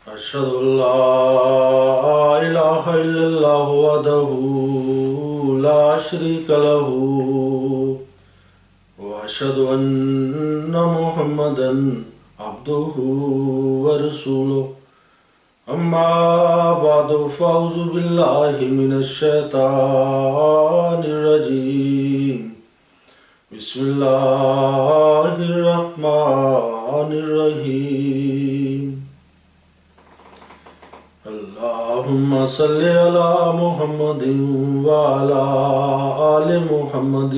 أشهد أن لا إله إلا الله وحده لا شريك له وأشهد أن محمدا عبده ورسوله أما بعد فأعوذ بالله من الشيطان الرجيم بسم الله الرحمن الرحيم اللهم صل على محمد وعلى آل محمد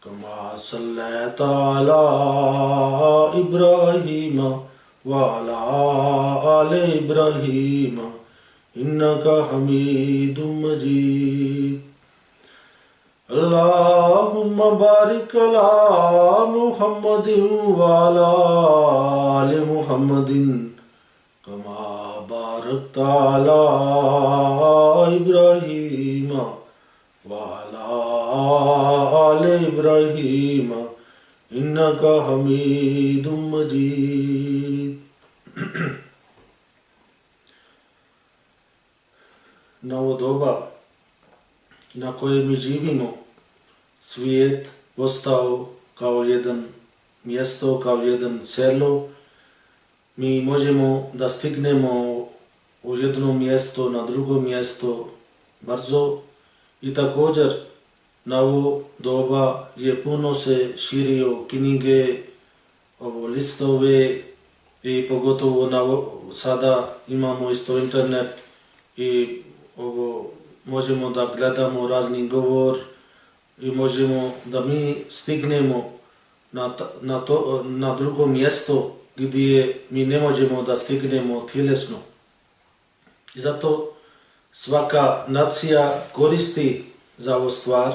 كما صليت على إبراهيم وعلى آل إبراهيم إنك حميد مجيد اللهم بارك على محمد وعلى آل محمد كما باركت على إبراهيم وعلى آل إبراهيم إنك حميد مجيد. Na ovo doba na koje mi živimo, svijet postao kao jedan mjesto, kao jedan selo. Mi možemo da stignemo u jedno mjesto na drugo mjesto brzo i također na ovo doba je puno se širio knjige, listove i pogotovo sada imamo isto internet i možemo da gledamo razni govor i možemo da mi stignemo na drugo mjesto gdje mi ne možemo da stignemo tjelesno. I zato svaka nacija koristi za ovu stvar.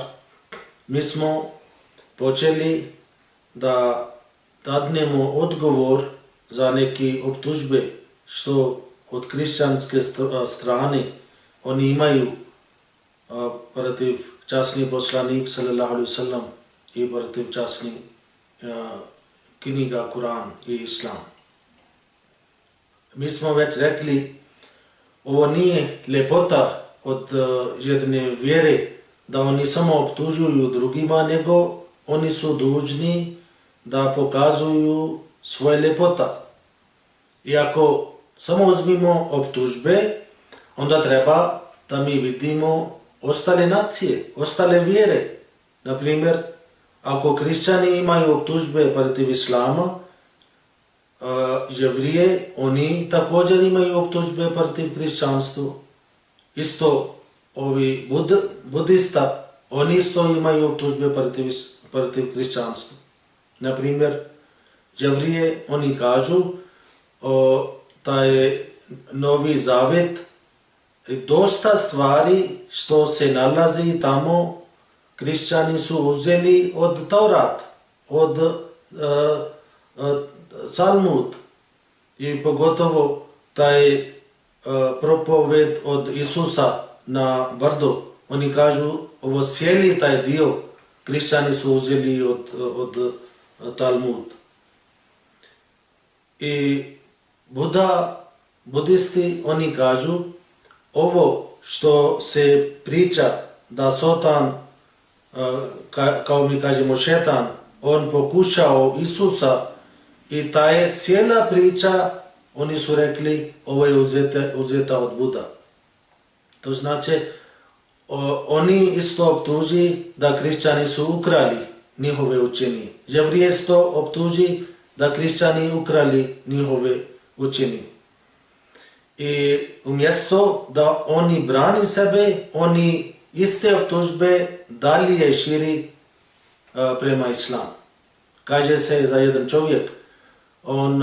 Mi smo počeli da dadnemo odgovor za neke optužbe što od kršćanske strane oni imaju protiv časni poslanik sallallahu alejhi ve sellem i protiv časni knjiga Kur'an i Islam. Mi smo već rekli, ovo nije ljepota od jedne vjere da oni samo optužuju drugima, nego oni su dužni da pokazuju svoje ljepota. I ako samo uzmimo optužbe, onda treba da mi vidimo ostale nacije, ostale vjere. Na primjer, ako kršćani imaju optužbe protiv islama, Jevrije, oni također imaju optužbe protiv kršćanstva. Isto ovi budista, oni isto imaju optužbe protiv kršćanstva. Na primjer, Jevrije, oni kažu da je Novi Zavet dosta stvari što se nalazi tamo kršćani su uzeli od Taurat, od Talmud i pogotovo taj propoved od Isusa na brdo. Oni kažu ovo cijeli taj dio kršćani su uzeli od Talmud. I budisti oni kažu ovo što se priča da Satan, kao mi kažemo šetan, on pokušao Isusa i ta je cijela priča, oni su rekli, ovo je uzeta od Buda. To znači, oni isto optuži da kršćani su ukrali njihove učenje. Jevrije isto optuži da kršćani ukrali njihove učenje. I umjesto da oni brani sebe, oni iste optužbe dalje širi prema islamu. Kaže se za jedan čovjek, on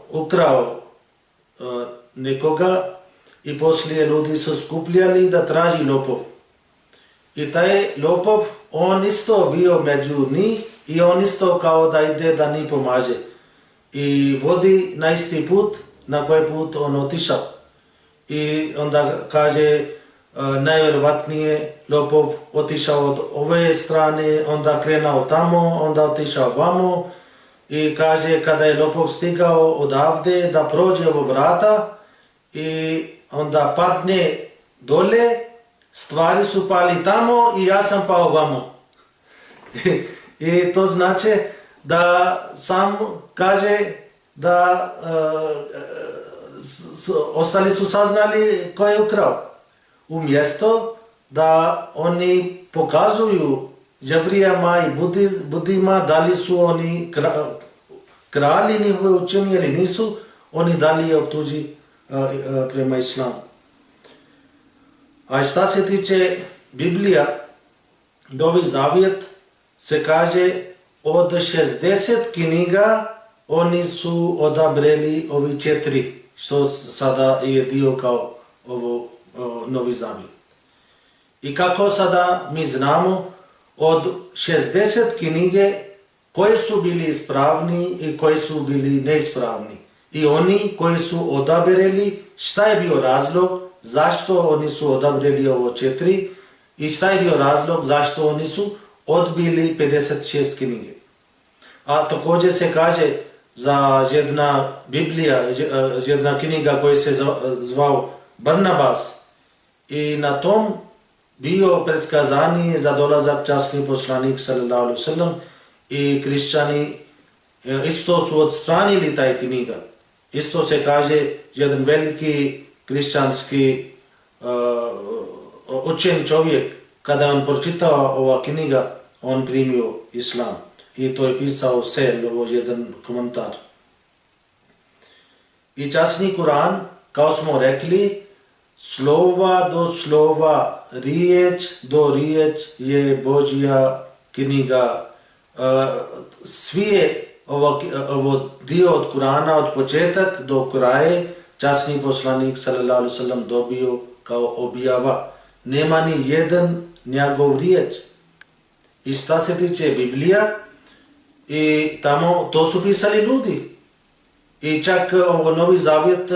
ukrao nekoga i poslije ljudi su skupljali da traži lopov. I taj lopov, on isto bio među njih i on isto kao da ide da ni pomaže. I vodi na isti put na koji put on otišao. I onda kaže, najvjerovatnije lopov otišao od ove strane, onda krenuo tamo, onda otišao vamo i kaže kada je lopov stigao odavde da prođe ovo vrata i onda padne dole, stvari su pali tamo i ja sam pao vamo. I to znači da sam kaže da ostali su saznali ko je ukrao. Umjesto da oni pokazuju Džabrijama i Budima da li su oni krali njihove učenje ili nisu, oni dalje optuži prema islamu. A šta se tiče Biblija, Novi Zavjet se kaže od 60 knjiga oni su odabrali ovi 4, što sada je dio kao ovo Novi Zavjet. I kako sada mi znamo od 60 knjige koji su bili ispravni i koji su bili neispravni. I oni koji su odabrali, šta je bio razlog zašto oni su odabrali ovo 4 i šta je bio razlog zašto oni su odbili 56 knjige. A također se kaže za jedna Biblija, jedna knjiga koja se zvao Barnabas i na tom bio predskazanje za dolazak časni poslanik sallallahu alejhi ve sellem i kršćani isto su odstranili taj knjiga. Isto se kaže jedan veliki kršćanski učen čovjek, kada on pročitao ova knjiga, on primio islam. I to je pisao Sel, ovo jedan komentar. I časni Kur'an, kao smo rekli, slova do slova, riječ do riječ je Božja knjiga. Sve ovo dio od Kur'ana, od početak do kraje, časni poslanik sallallahu alejhi ve sellem dobio kao objava. Nema ni jedan njegov riječ. I šta se tiče Biblija, i tamo to su pisali ljudi. I čak ovo Novi Zavjet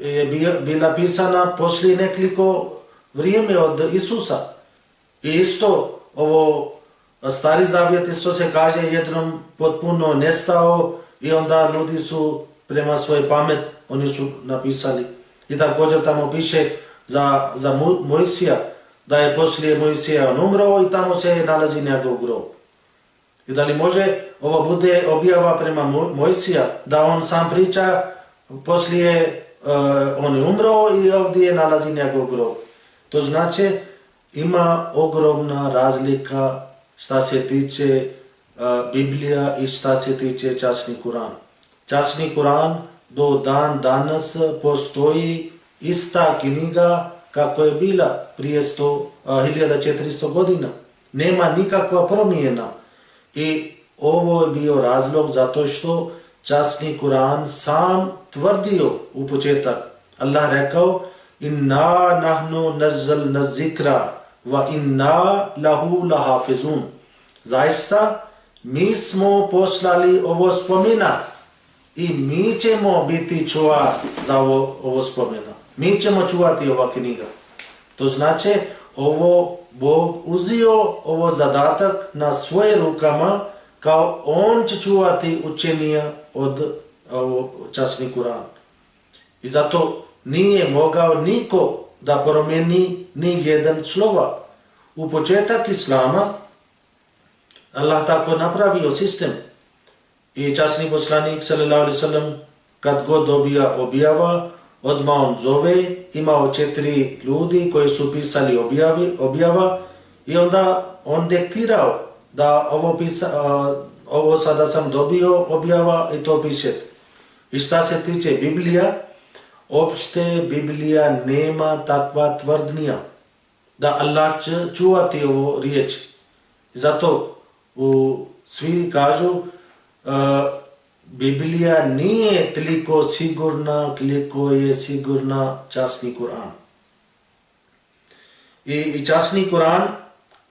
je bila pisana poslije nekoliko vrijeme od Isusa. I isto ovo Stari Zavjet isto se kaže jednom potpuno nestao i onda ljudi su prema svoj pamet oni su napisali. I također tamo piše za Mojsija, da je poslije Mojsija on umro i tamo se nalazi njegov grob. I da li može ovo bude objava prema Mojsija, da on sam priča, poslije on je umro i ovdje nalazi njegov grob. To znači ima ogromna razlika šta se tiče Biblija i šta se tiče časni Kur'an. Časni Kur'an do dan danas postoji ista knjiga kako je bila prije 1400 godina. Nema nikakva promjena. I ovo je bio razlog zato što časni Kur'an sam tvrdio u početak. Allah rekao inna nahnu nazzalna zikra wa inna lahu lahafizun. Zaista mi smo poslali ovo spomena i mi ćemo biti čuvar za ovo spomena. Mi ćemo čuvati ova knjiga. To znači ovo Bog uzio ovo zadatak na svoje rukama kao on će čuvati učenja od časni Kur'an. I zato nije mogao niko da promijeni ni jedan slova. U početak Islama Allah tako napravio sistem. I časni poslanik sallallahu alejhi ve sellem kad god dobija objava, odmah on zove, imao 4 ljudi koji su pisali objava i onda on diktirao da ovo sada sam dobio objava i to piše. I šta se tiče Biblija, opšte Biblija nema takva tvrdnja da Allah će čuvati ovo riječ. Zato svi kažu Biblija nije toliko sigurna koliko je sigurna časni Kur'an. I časni Kur'an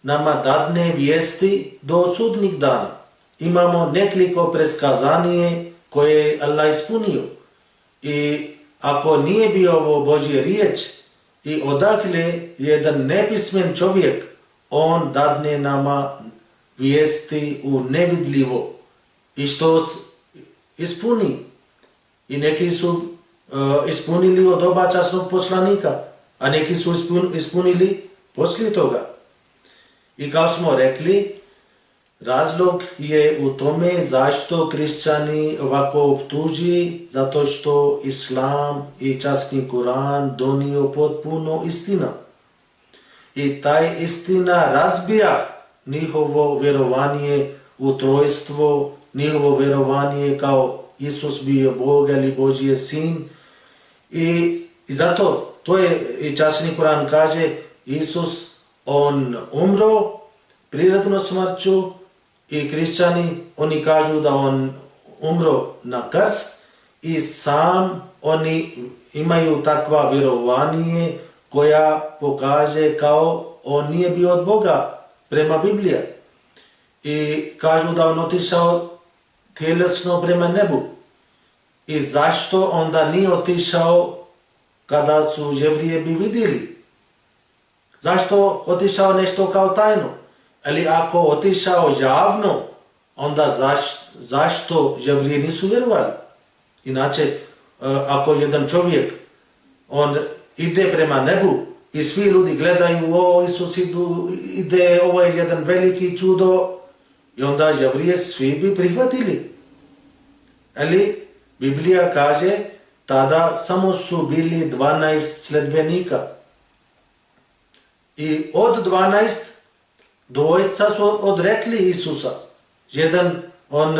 nama dadne vijesti do sudnjeg dana. Imamo nekoliko predskazanje koje je Allah ispunio. I ako nije bio ovo Božja riječ i odakle jedan nepismen čovjek, on dadne nama vijesti u nevidljivo i što ispuni. I neki su ispunili od oba časnog poslanika, a neki su ispunili poslije toga. I kao smo rekli, razlog je u tome zašto kršćani ovako optuži, zato što Islam i časni Kuran donio potpuno istina. I taj istina razbija njihovo vjerovanje u trojstvo, njihovo vjerovanje kao Isus bio Bog ili Božji sin. I zato to je i časni Kuran kaže Isus on umro prirodnom smrću i kršćani oni kažu da on umro na krst i sam oni imaju takva vjerovanje koja pokaže kao on nije bio od Boga prema Bibliji. I kažu da on otišao tjelesno prema nebu. I zašto onda nije otišao kada su Jevrije bi vidjeli? Zašto otišao nešto kao tajno? Ali ako otišao javno, onda zašto Jevrije nisu vjerovali? Inače, ako jedan čovjek on ide prema nebu i svi ljudi gledaju, o Isus ide, ovo je jedan veliki čudo, i onda Jevrije svi bi prihvatili. Ali Biblija kaže, tada samo su bili 12 sledbenika. I od 12 dvojica su odrekli Isusa. Jedan, on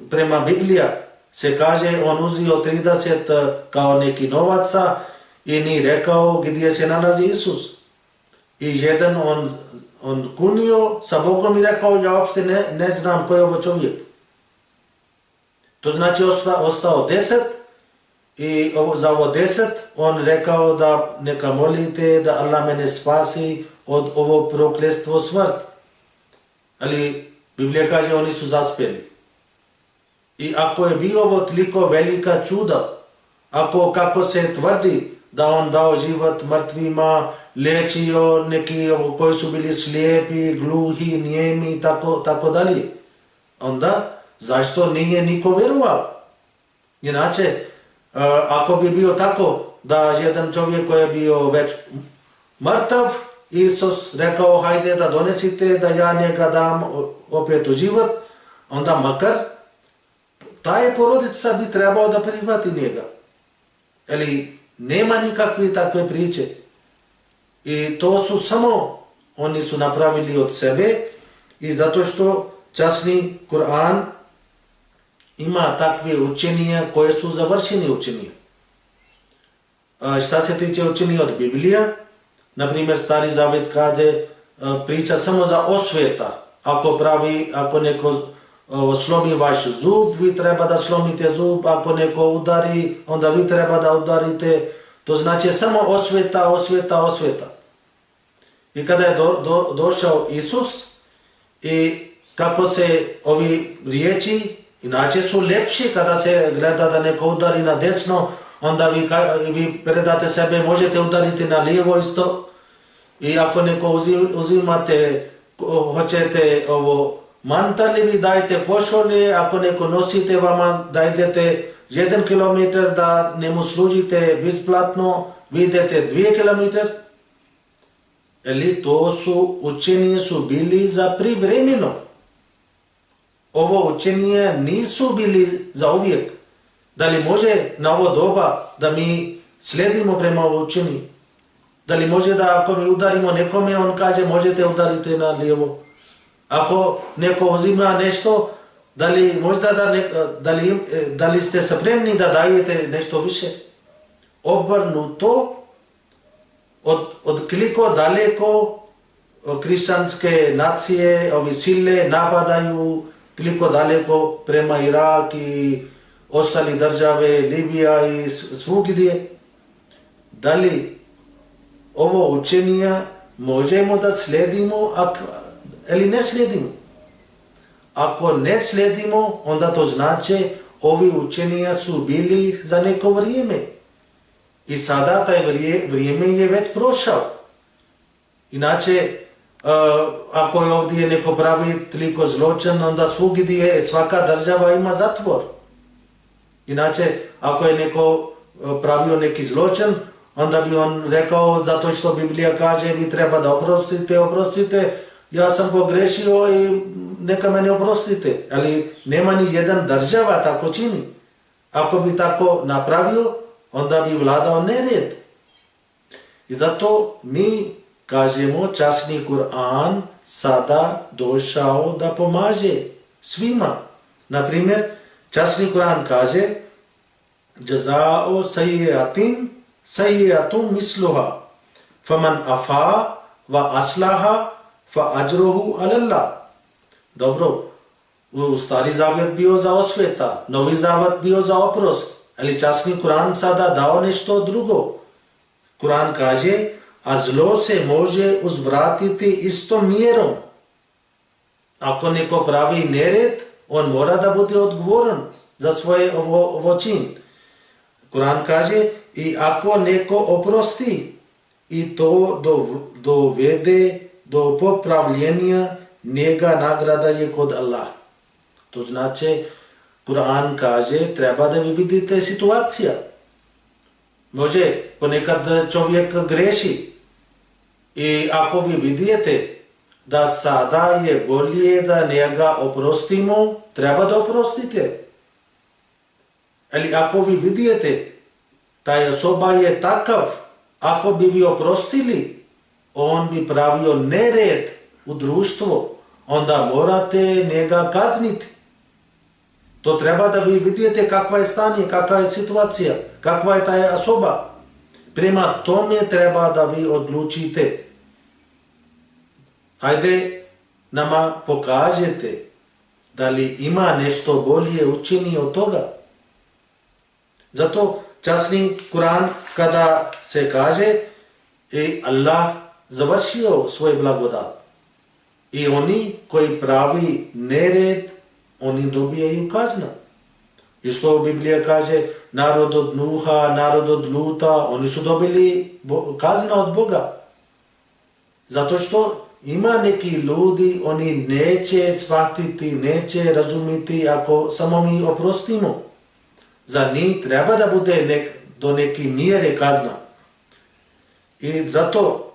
prema Biblija se kaže, on uzio 30 kao neki novaca i ni rekao gdje se nalazi Isus. I jedan on kunio sa Bogom i rekao, ja uopšte ne znam ko je ovo čovjek. To znači ostao 10 i za ovo 10 on rekao da neka molite da Allah mene spasi od ovo prokletstvo smrt. Ali Biblija kaže oni su zaspjeli. I ako je bio ovo toliko velika čuda, ako kako se tvrdi da on dao život mrtvima, liječio neki koji su bili slijepi, gluhi, nijemi i tako dalje, onda zašto nije niko vjerovao? Inače, ako bi bio tako da jedan čovjek koji je bio već mrtav, Isus rekao hajde da donesite da ja njega dam opet u život, onda makar taj porodica bi trebao da prihvati njega. Ali nema nikakve takve priče. I to su samo oni su napravili od sebe i zato što časni Kur'an ima takve učenja koje su završene učenja. Šta se tiče učenja od Biblija, na primjer Stari Zavet kaže priča samo za osveta. Ako neko slomi vaš zub, vi treba da slomite zub, ako neko udari, onda vi treba da udarite. To znači samo osveta. I kada je došao Isus i kako se ovi riječi, inače su lepši kada se gleda da neko udari na desno, onda vi predate sebe, možete udariti na lijevo isto. I ako neko uzimate, hoćete ovo mantal, vi dajte košulje, ako neko nosite vama da idete 1 kilometar da ne mu služite besplatno, vi idete 2 kilometar. Ali to su učenje su bili za privremeno. Ovo učenje nisu bili za uvijek. Da li može na ovo doba da mi sledimo prema ovo učenje? Da li može da ako mi udarimo nekome, on kaže možete udariti na lijevo? Ako neko uzima nešto, da li možda da li ste spremni da dajete nešto više? Obrnuto, od koliko daleko kršćanske nacije, ovi sile napadaju, toliko daleko prema Irak i ostali države, Libija i svugdje. Da li ovo učenje možemo da sledimo ili ne sledimo? Ako ne sledimo, onda to znači ovi učenja su bili za neko vrijeme. I sada taj vrijeme je već prošao. Inače, ako je ovdje neko pravi toliko zločin, onda svugdje svaka država ima zatvor. Inače, ako je neko pravio neki zločin, onda bi on rekao, zato što Biblija kaže vi treba da oprostite, ja sam pogrešio i neka mene oprostite. Ali nema ni jedan država tako čini. Ako bi tako napravio, onda bi vladao nered. I zato mi kažemo, časni Kur'an sada došao da pomaže svima. Naprimjer, časni Kur'an kaže Jazao sayyi'atun misluha faman afa wa aslaha fa ajruhu ala Allah. Dobro, u Stari Zavjet bio za osveta, Novi Zavjet bio za oprost, ali časni Kur'an sada dao nešto drugo. Kur'an kaže, a zlo se može uzvratiti istom mjerom. Ako neko pravi nered, on mora da bude odgovoran za svoje ovo čin. Kur'an kaže, i ako neko oprosti i to dovede do popravljenja, njega nagrada je kod Allah. To znači, Kur'an kaže, treba da vi vidite situacija. Može, ponekad čovjek greši i ako vi vidite da sada je bolje da njega oprostimo, treba da oprostite. Ali ako vi vidite taj osoba je takav, ako bi vi oprostili, on bi pravio nered u društvo, onda morate njega kazniti. To treba da vi vidite kakva je stanje, kakva je situacija, kakva je ta osoba. Prema tome treba da vi odlučite. Hajde nama pokažete da li ima nešto bolje učini od toga. Zato časni Kur'an kada se kaže Allah završio svoj blagodat i oni koji pravi nered, oni dobijaju kazna. Isto Biblija kaže narod od Nuha, narod od Luta, oni su dobili kazna od Boga. Zato što ima neki ljudi, oni neće shvatiti, neće razumiti ako samo mi oprostimo. Za njih treba da bude do neke mjere kazna. I zato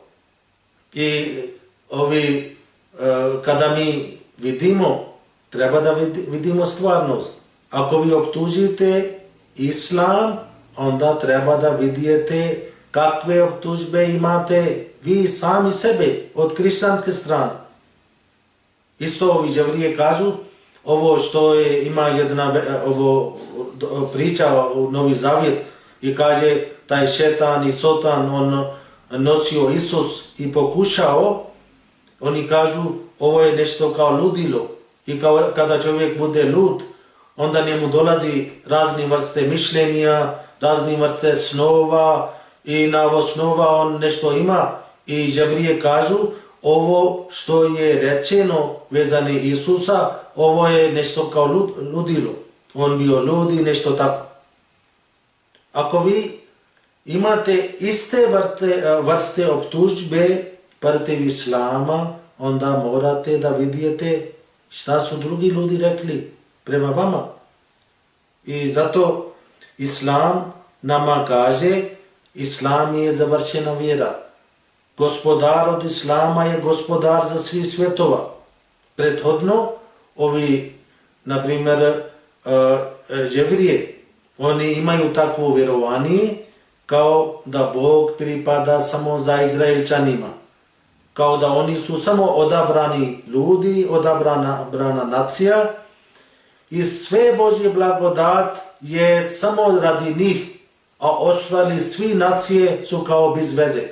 kada mi vidimo, treba da vidimo stvarnost. Ako vi optužite islam, onda treba da vidite kakve optužbe imate vi sami sebe od hrišćanske strane. Isto ovi Jevrije kažu, ovo što ima jedna priča u Novi Zavjet i kaže taj šetan i sotan, on nosio Isus i pokušao, oni kažu ovo je nešto kao ludilo i kada čovjek bude lud, onda njemu dolazi razni vrste mišljenja, razni vrste snova i na ovo snova on nešto ima i Jevrije kažu ovo što je rečeno vezane Isusa, ovo je nešto kao ludilo. On bio lud i nešto tako. Ako vi imate iste vrste optužbe protiv islama, onda morate da vidite šta su drugi ljudi rekli prema vama. I zato islam nama kaže, islam je završena vjera. Gospodar od islama je gospodar za svih svjetova. Prethodno, ovi, na primjer, Jevrije, oni imaju takvo vjerovanje kao da Bog pripada samo za Izraelčanima. Kao da oni su samo odabrani ljudi, odabrana nacija i sve Božje blagodat je samo radi njih, a ostali svi nacije su kao bez veze.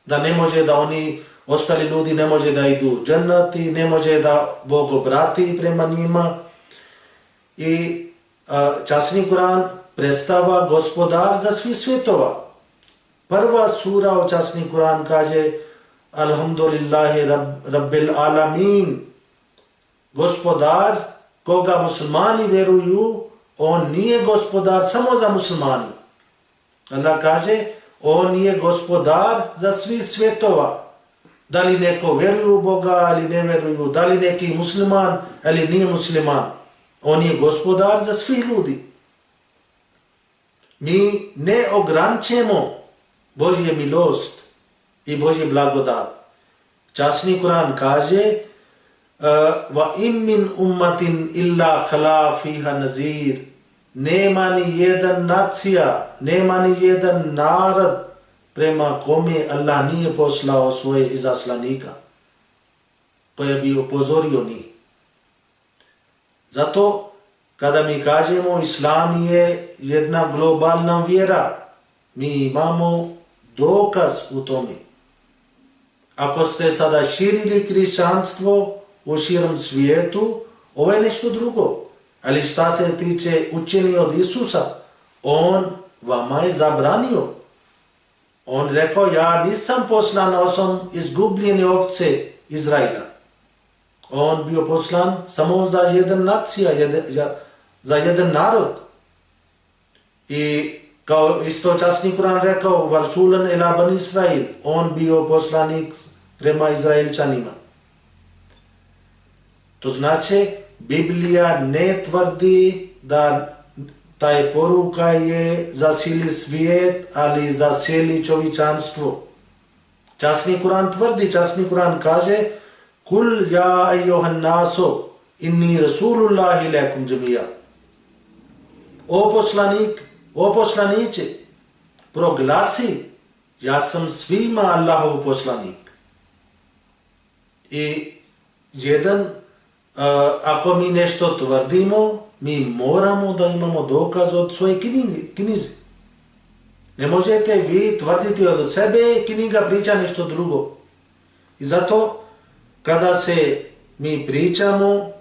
Da ne može da oni, ostali ljudi ne može da idu u džennet i ne može da Bog obrati prema njima. I časni Kur'an predstava gospodar za svih svjetova. Prva sura o časni Kur'an kaže Alhamdulillahi Rabbil Alamin. Gospodar koga muslimani vjeruju, on nije gospodar samo za muslimani. Allah kaže, on je gospodar za svih svjetova. Da li neko vjeruje u Boga ili ne vjeruju, da li neki musliman ili nije musliman. On je gospodar za svih ljudi. mi ne ograničemo Božje milost i Božje blagodat. Časni Kur'an kaže va im min ummatin illa khala fiha nazir. Nema ni jedan nacija, nema ni jedan narod prema kome Allah nije poslao svoje izaslanika koje bi upozorio njih. Zato kada mi kažemo Islam je jedna globalna vjera, mi imamo dokaz u tome. Ako ste sada širili hrišćanstvo u širom svijetu, ovo je nešto drugo. Ali šta se tiče učenja od Isusa, on vama je zabranio. On rekao, ja nisam poslan osim izgubljene ovce Izraela. On bio poslan samo za jedan nacija, za jedan narod. I kao isto časni Kur'an rekao, Varsulan ila ban Israil, on bio poslanik prema Izraelčanima. To znači, Biblija ne tvrdi da taj poruka je za cijeli svijet, ali za cijeli čovječanstvo. Časni Kur'an tvrdi, časni Kur'an kaže, Kul ja ayyuhan naso, inni rasulullahi lakum džemija. O poslaniče, proglasi, ja sam svima Allahov poslanik. I ako mi nešto tvrdimo, mi moramo da imamo dokaz od svoje knjize. Ne možete vi tvrditi od sebe, knjiga priča nešto drugo. I zato, kada se mi pričamo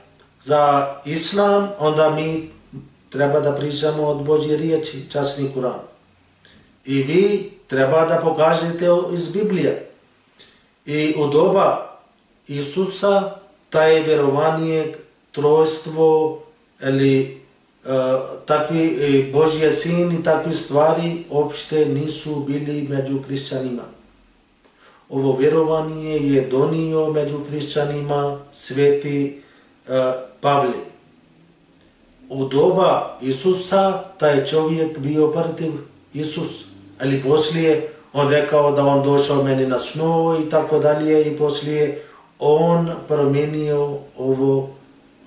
za Islam, onda mi treba da pričamo od Božje riječi, časni Kur'an. I vi treba da pokažete iz Biblije. I u doba Isusa, taj vjerovanje, trojstvo ili takvi Božje sin i takve stvari uopšte nisu bili među hrišćanima. Ovo vjerovanje je donio među hrišćanima sveti Pavle. U doba Isusa taj čovjek bio protiv Isus, ali poslije on rekao da on došao meni na snu i tako dalje i poslije on promijenio ovo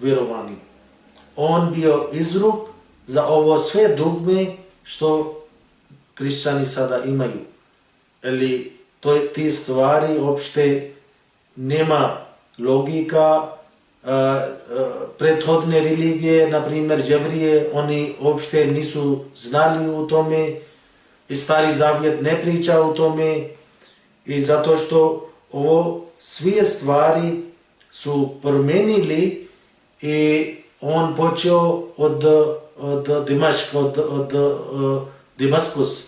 vjerovanje. On bio izruk za ovo sve dogme što hrišćani sada imaju. Ali te stvari uopšte nema logika. Prethodne religije, na primjer Jevrije, oni uopšte nisu znali u tome i Stari Zavjet ne priča o tome i zato što ovo sve stvari su promenili i on počeo od Damaskus,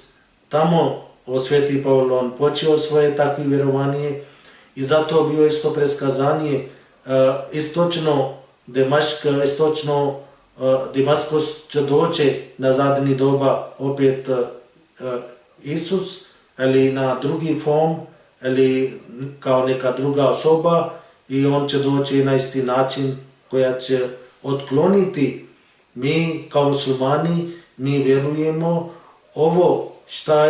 tamo o Sveti Pavle, on počeo svoje takve vjerovanje i zato bio isto preskazanje istočno Damaskus će doći na zadnji doba opet Isus, ali na drugi form, ali kao neka druga osoba i on će doći na isti način koja će otkloniti. Mi kao muslimani, mi vjerujemo ovo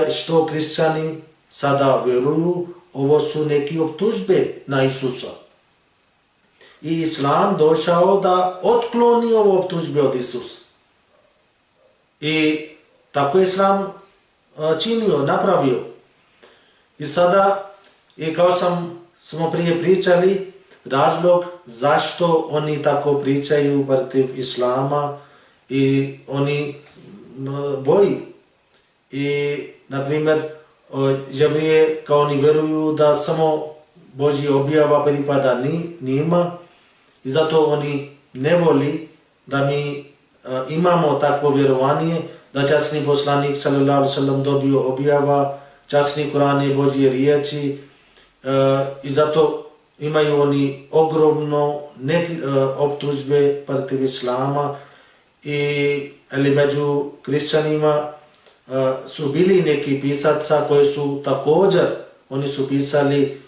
što hrišćani sada vjeruju, ovo su neke optužbe na Isusa. I Islam došao da otkloni ovo optužbe od Isusa. I tako je Islam činio, napravio. I sada, i kao smo prije pričali, razlog zašto oni tako pričaju protiv Islama i oni boji. I, na primjer, Jevrije kao oni vjeruju da samo Božja objava pripada njima i zato oni ne voli da mi imamo takvo vjerovanje da časni poslanik sallallahu alejhi ve sellem dobio objava, časni Kur'an je Božje riječi i zato imaju oni ogromno optužbe protiv Islama ali među hrišćanima su bili neki pisaca koji su također, oni su pisali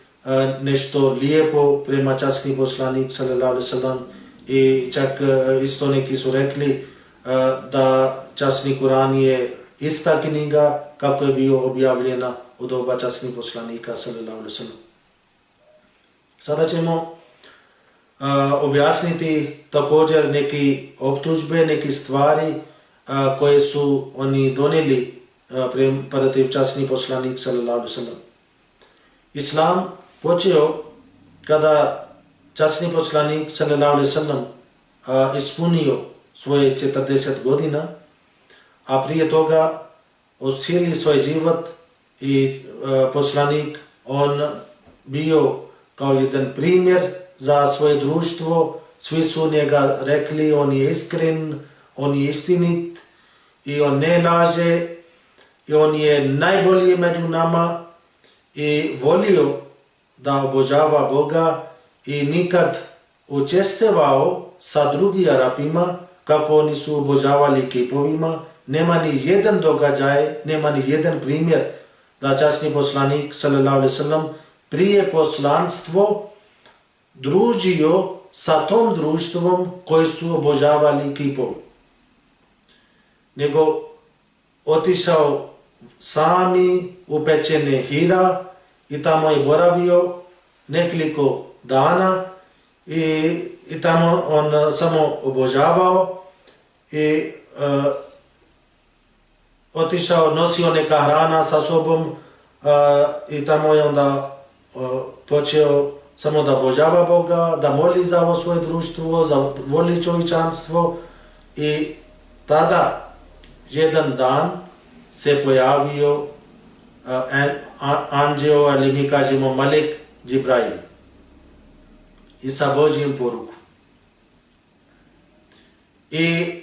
nešto lijepo prema časni poslanik sallallahu alejhi ve sellem i čak isto neki su rekli da časni Kur'an je ista knjiga kako je bio objavljena od doba časnih poslanika sallallahu alejhi ve sellem. Sada ćemo objasniti također neke optužbe, neke stvari koje su oni donijeli protiv časnih poslanik sallallahu alejhi ve sellem. Islam počeo kada časni poslanik sallallahu alejhi ve sellem ispunio svoje 40 godina, a prije toga cijeli svoj život i poslanik on bio kao jedan primjer za svoje društvo. Svi su njega rekli on je iskren, on je istinit i on ne laže i on je najbolji među nama i volio da obožava Boga i nikad učestvovao sa drugim Arapima kako oni su obožavali kipovima. Nema ni jedan događaj, nema ni jedan primjer da časni poslanik sallallahu alejhi ve sellem prije poslanstvo družio sa tom društvom koji su obožavali kipovi. Nego otišao sami u pećine Hira i tamo je boravio nekoliko dana i tamo on samo obožavao i otišao, nosio neka hrana sa sobom i tamo je onda počeo samo da obožava Boga, da moli za ovo svoje društvo, za voli čovječanstvo i tada jedan dan se pojavio anđeo, ili mi kažemo Melek Džibrail i sa Božjim porukom. I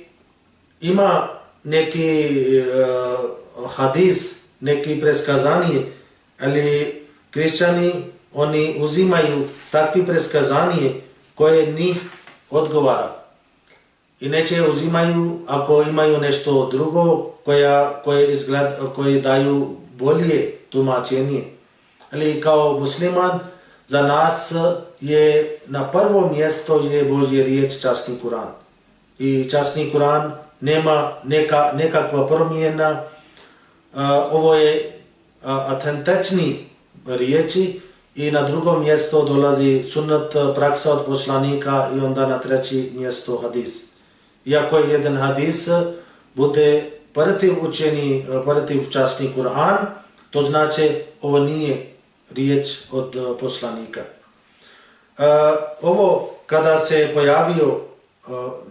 ima neki hadis, neki preskazanje, ali kršćani oni uzimaju takvi preskazanje koje njih odgovara. I neće uzimaju ako imaju nešto drugo koje daju bolje tumačenje. Ali kao musliman za nas je na prvo mjesto je Božja riječ, časni Kur'an. I časni Kur'an nema nekakva promjena. Ovo je autentični riječi i na drugo mjesto dolazi sunnet, praksa od poslanika i onda na treće mjesto hadis. Iako je jedan hadis bude protiv učeni, protiv časni Kur'an, to znači ovo nije riječ od poslanika. Ovo kada se pojavio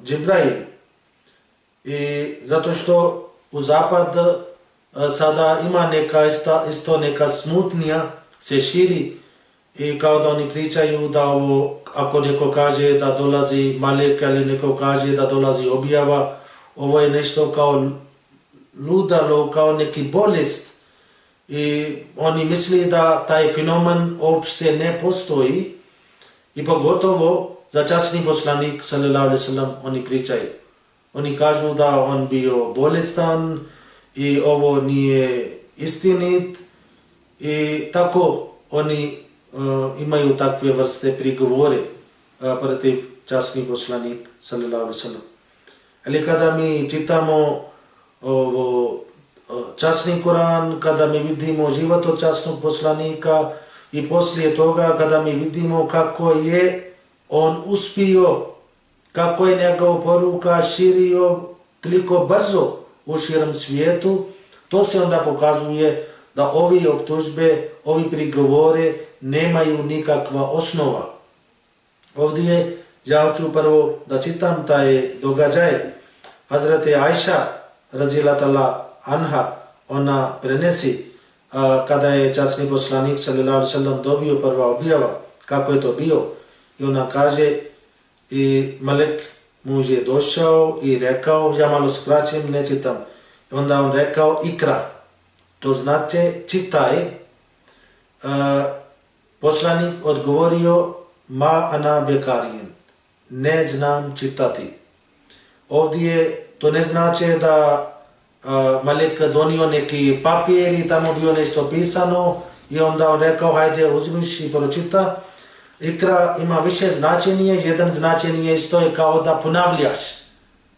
Džibrail, i zato što u zapad sada ima isto neka smutnija se širi i kao da oni pričaju da ovo, ako neko kaže da dolazi Malek ili neko kaže da dolazi objava, ovo je nešto kao ludalo, kao neki bolest i oni misli da taj fenomen uopšte ne postoji i pogotovo za časni poslanik sallallahu alejhi ve sellem oni pričaju. Oni kažu da on bio bolestan i ovo nije istinit i tako oni imaju takve vrste prigovore protiv časni poslanik sallallahu alejhi ve sellem. Ali kada mi čitamo časni Kur'an, kada mi vidimo život od časnog poslanika i poslije toga kada mi vidimo kako je on uspio, kako je njegova poruka širio toliko brzo u širom svijetu, to se onda pokazuje da ovi optužbe, ovi prigovore nemaju nikakva osnova. Ovdje ja ću prvo da čitam taj događaj. Hazreti Ajša radijallahu anha, ona prenesi kada je časni poslanik sallallahu alejhi ve sellem dobio prva objava, kako je to bio. I ona kaže, i Melek mu je došao i rekao, ja malo skraćem, ne čitam. I onda on rekao, ikra, to znači čitaj. Poslanik odgovorio, ma ana bekarijen, ne znam čitati. Ovdje to ne znači da Melek donio neki papir i tamo bio nešto pisano i onda on rekao, hajde uzmiš i pročita. Ikra ima više značenje, jedan značenje isto je kao da ponavljaš.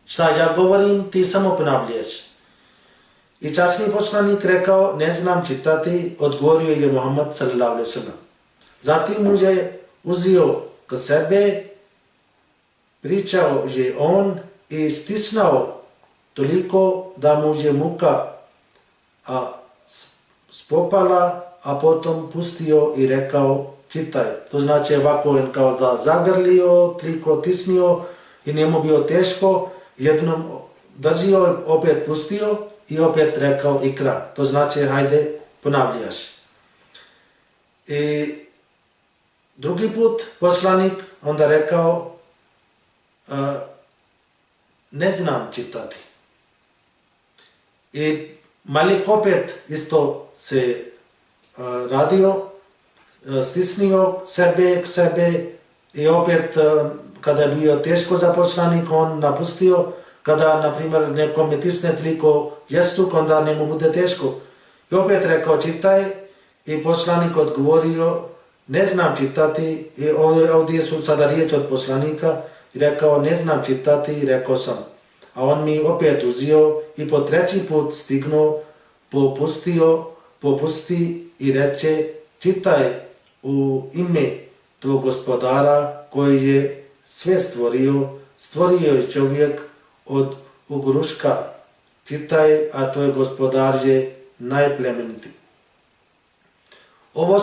Šta ja govorim, ti samo ponavljaš. I časni poslanik rekao, ne znam čitati, odgovorio je Muhammed sallallahu alejhi ve sellem. Zatim mu je uzeo k sebe, pričao je on i stisnao toliko da mu je muka spopala, a potom pustio i rekao, čitaj. To znači ovako on kao da zagrlio, toliko tisnio i njemu bio teško, jednom držio, opet pustio i opet rekao ikra. To znači hajde ponavljaš. I drugi put poslanik onda rekao, ne znam čitati. I Malik opet isto se radio, stisnio sebe k sebe i opet kada je bio teško za poslanik, on napustio. Kada, na primjer, nekome tisne toliko jestuk, onda njemu bude teško. I opet rekao čitaj i poslanik odgovorio, ne znam čitati, i ovdje su sada riječ od poslanika, i rekao ne znam čitati i rekao sam. A on mi opet uzio i po treći put stignuo, popusti i reče čitaj u ime tvog gospodara koji je sve stvorio je čovjek od ugruška. Čitaj, a to je gospodar je najplemeniti. Ovo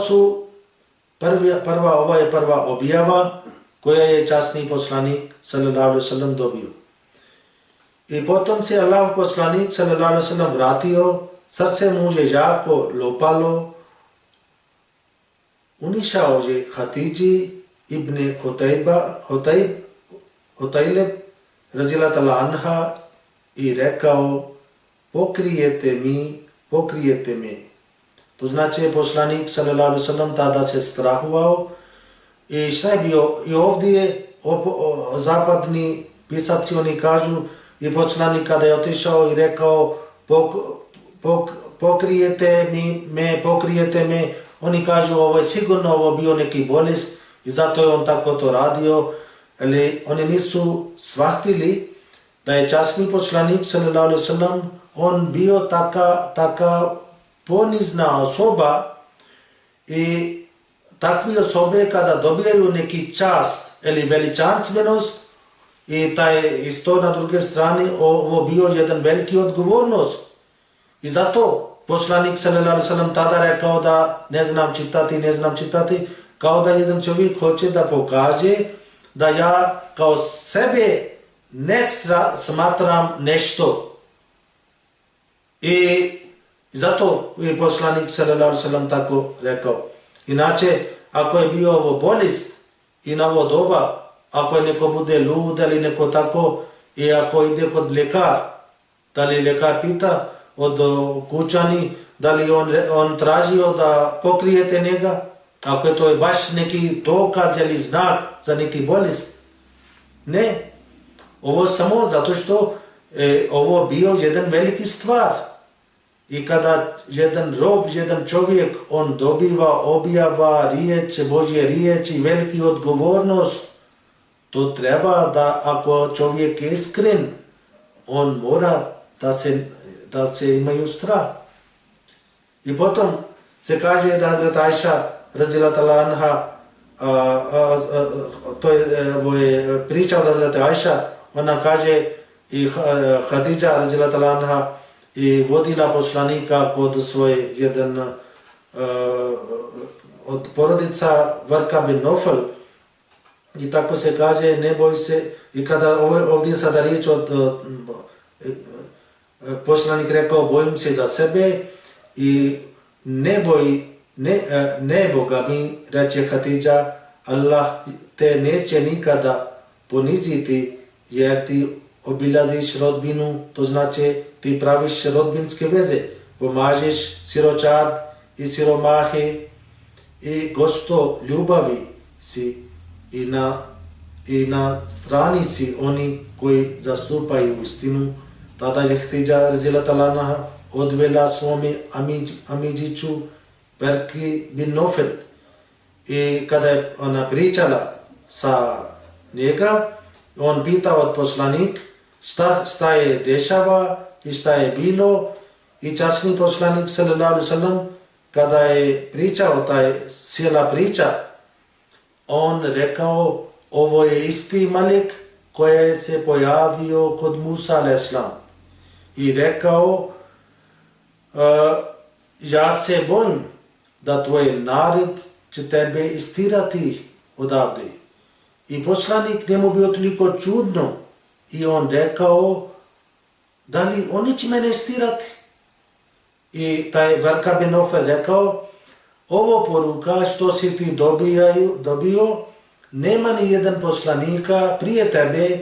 je prva objava koja je časni poslanik sallallahu alejhi ve sellem dobio. I potom se Allah poslanik sallallahu alejhi ve sellem vratio, srce mu je jako lopalo, unišao je Hatidži ibn Hutejleb radijallahu anha i rekao, pokrijete me. To znači poslanik sallallahu alejhi ve sellem tada se strahovao i šta je bio i ovdje zapadni pisavci oni kažu i poslanik kada je otišao i rekao pokrijete me, oni kažu ovo je sigurno ovo bio neki bolest i zato je on tako to radio, ali oni nisu shvatili da je časni poslanik sallallahu alejhi ve sellem on bio taka ponizna osoba i takve osobe kada dobijaju neki čast ili veličanstvenost i taj isto na druge strane ovo bio jedan veliki odgovornost. I zato poslanik sallallahu alejhi ve sellem tada rekao da ne znam čitati, kao da jedan čovjek hoće da pokaže da ja kao sebe ne smatram nešto. I zato je poslanik sallallahu alejhi ve sellem tako rekao. Inače, ako je bio ovo bolest i na ovo doba, ako je neko bude lud ili neko tako, i ako ide kod ljekar, da li ljekar pita od kućani, da li on tražio da pokrijete njega, ako je to baš neki dokaz ili znak za neki bolest. Ne, ovo samo zato što ovo bio jedan veliki stvar. I kada jedan rob, jedan čovjek, on dobiva objava riječ, Božje riječi, veliki odgovornost, to treba da ako čovjek je iskren, on mora da se imaju strah. I potom se kaže da Hazrat Ajša radijallahu anha, to je priča od Hazrat Ajša, ona kaže i Hadidža radijallahu anha i vodila poslanika kod svoje jedan od porodica Varka bin Nofel i tako se kaže ne boj se i kada ovdje sada riječ od poslanik rekao bojim se za sebe i ne Boga mi reče Hatidža, Allah te neće nikada poniziti jer ti obilaziš rodbinu, to znači ti praviš rodbinske veze, pomažeš siročad i siromahe i gosto ljubavi si i na strani si oni koji zastupaju istinu. Tada je Hatidža radijallahu anha odvela svome amidžiću Varki bin Nofel i kada je ona pričala sa njega, on pitao od poslanik šta je dešava i šta je bilo i časni poslanik sallallahu alejhi ve sellem kada je pričao cijela priča, on rekao ovo je isti Malik koji se pojavio kod Musa alejhi i rekao ja se bojim da tvoj narod će tebe istirati odavde. I poslanik njemu bio toliko čudno i on rekao da li oni će mene istirati? I taj Varka bin Nofer rekao ovo poruka što si ti dobio nema ni jedan poslanika prije tebe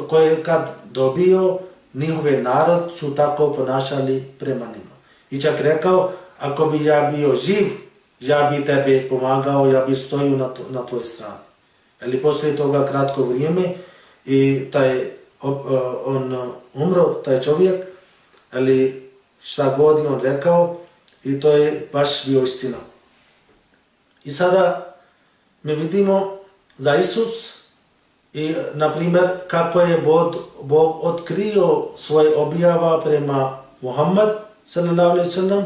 koje kad dobio njihove narod su tako ponašali prema njima. I čak rekao ako bi ja bio živ ja bi tebe pomagao, ja bi stojio na tvojoj strani. Ali poslije toga kratko vrijeme i on umro, taj čovjek, ali šta god je on rekao i to je baš bio istina. I sada mi vidimo za Isus i na primjer kako je Bog otkrio svoje objava prema Muhammed sallallahu alejhi ve sellem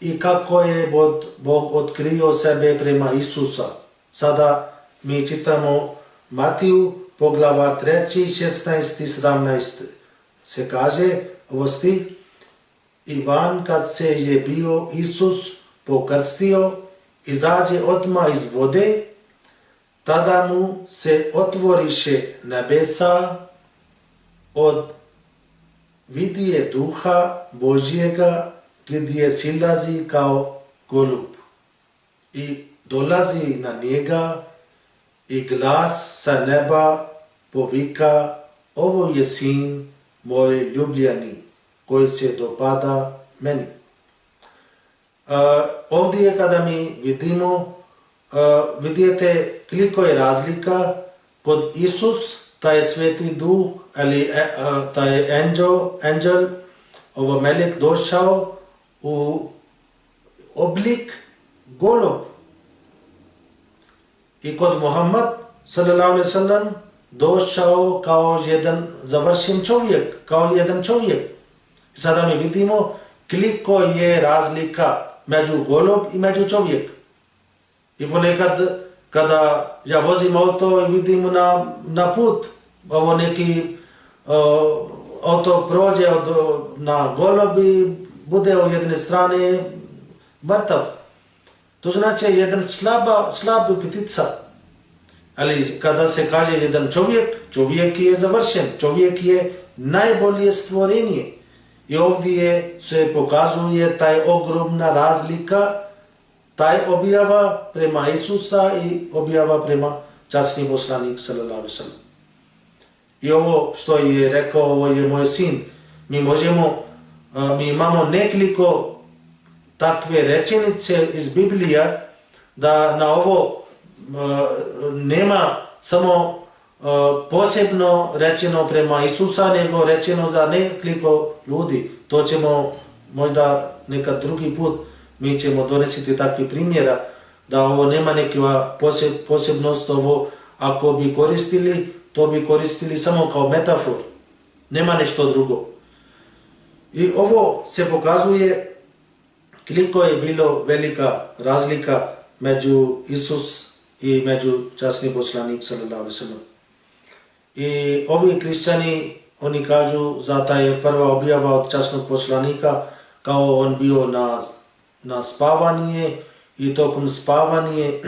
i kako je Bog otkrio sebe prema Isusa. Sada mi čitamo Matiju, poglava 3, 16 i 17. Se kaže, ovo stih, Ivan kad se je bio Isus pokrstio, izađe odmah iz vode, tada mu se otvoriše nebesa, od vidije duha Božjega gdje silazi kao golub i dolazi na njega i glas sa neba povika ovo je sin moj ljubljeni koji se dopada meni. Ovdje kada mi vidimo, vidite koliko je razlika kod Isus, taj sveti duh, ali taj angel, ovo melek došao u oblik golub. I kod Muhammed sallallahu alejhi ve sellem došao kao jedan završen čovjek, kao jedan čovjek. Sada mi vidimo koliko je razlika među golub i među čovjek. I ponekad kada ja vozim auto i vidim na put, ovo neki auto prođe na golub i bude u jedne strane mrtav. To znači jedan slab ptica. Ali kada se kaže jedan čovjek je završen, čovjek je najbolje stvorenje. I ovdje se pokazuje taj ogromna razlika, taj objava prema Isusa i objava prema časni poslanik sallallahu alejhi ve sellem. I ovo što je rekao, ovo je moj sin, mi imamo nekoliko takve rečenice iz Biblije da na ovo nema samo posebno rečeno prema Isusa, nego rečeno za nekoliko ljudi. To ćemo možda nekad drugi put, mi ćemo donesiti takvi primjera da ovo nema neka posebnost, ovo ako bi koristili, to bi koristili samo kao metafor. Nema nešto drugo. I ovo se pokazuje koliko je bilo velika razlika među Isus i među časni poslanik sallallahu alejhi ve sellem. I ovi kršćani, oni kažu za taj prva objava od časnog poslanika kao on bio na spavanje i tokom spavanje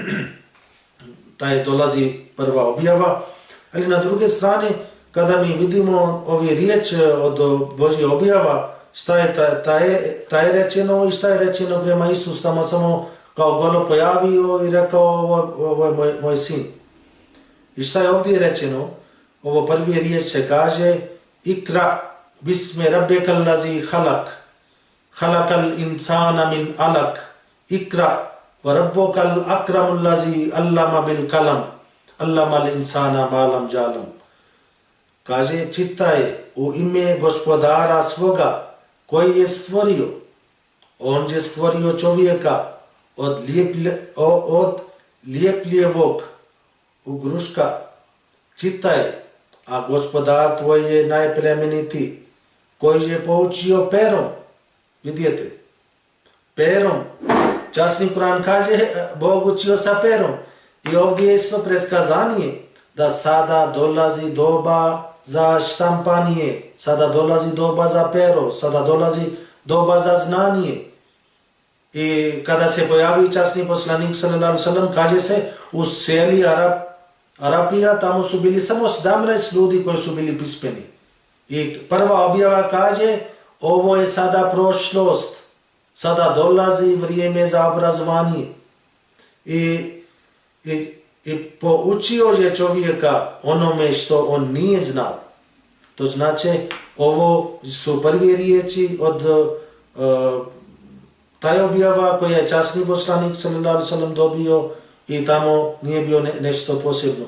taj dolazi prva objava. Ali na druge strane, kada mi vidimo ovi riječ od Božje objava, šta je taj rečeno i šta je rečeno prema Isus, tamo samo kao golub pojavio i rekao ovo je moj sin. I šta je ovdje rečeno? Ovo prvi riječ se kaže Ikra bismi rabbikal lazi halakal insana min alak, Ikra wa rabbukal akramul lazi allama bil kalam, allamal insana malam jalam. Kaže, čitaj u ime gospodara svoga koji je stvorio. On je stvorio čovjeka od lijepljevog ugruška. Čitaj, a gospodar tvoj je najplemenitiji, koji je poučio perom, vidjeti. Perom. Časni Kur'an kaže, Bog učio sa perom. I ovdje je isto preskazanje da sada dolazi doba za štampanje, sada dolazi doba za pero, sada dolazi doba za znanje. I kada se pojavi časni poslanik sallallahu alejhi ve sellem, kaže se u seli Arapija, tamo su bili samo 17 ljudi koji su bili pismeni. I prva objava kaže, ovo je sada prošlost, sada dolazi vrijeme za obrazovanje. I poučio je čovjeka onome što on nije znao. To znači, ovo su prve riječi od taj objava koja je časni poslanik sallallahu alejhi ve sellem dobio i tamo nije bio nešto posebno.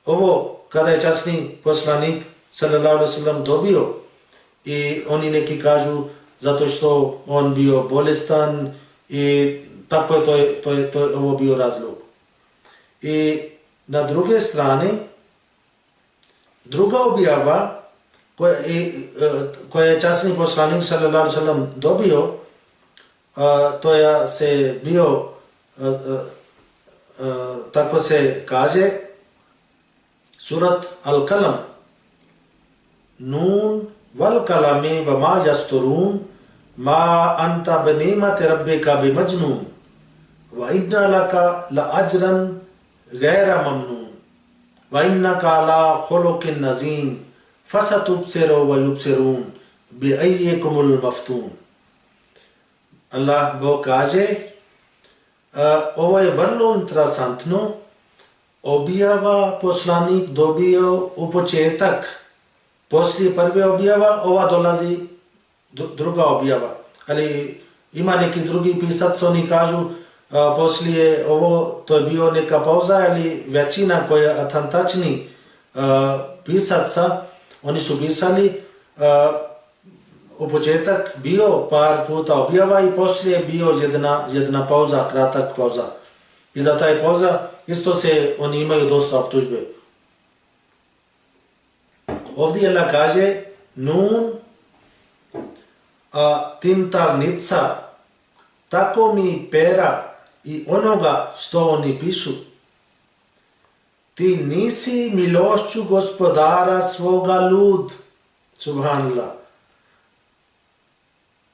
Ovo kada je časni poslanik sallallahu alejhi ve sellem dobio i oni neki kažu zato što on bio bolestan i tako je to je ovo bio razlog. I na druge strane druga objava koja je časni poslanik sallallahu alejhi ve sellem dobio, to je se bio tako se kaže surat Al-Kalam, Nun wal kalami wa ma yasturun ma anta bi ni'mati rabbika bi majnun wa inna laka la ajran ghayra mamnun wa innaka ala khuluqin nazim fasatubsiru wa yubsirun bi ayyikumul maftun. Allah Bog kaže, ovo je vrlo interesantno, objava poslanik dobio u početak, poslije prve objava, ova dolazi druga objava. Ali ima neki drugi pisac, oni kažu, poslije ovo, to je bio neka pauza, ali većina koja je autentični pisaca, oni su pisali, u početak bio par puta objava i poslije bio jedna pauza, kratak pauza. I za taj pauza isto se oni imaju dosta optužbe. Ovdje Allah kaže Nun, tintarnica, tako mi pera i onoga što oni pišu. Ti nisi milošću gospodara svoga lud. Subhanallah.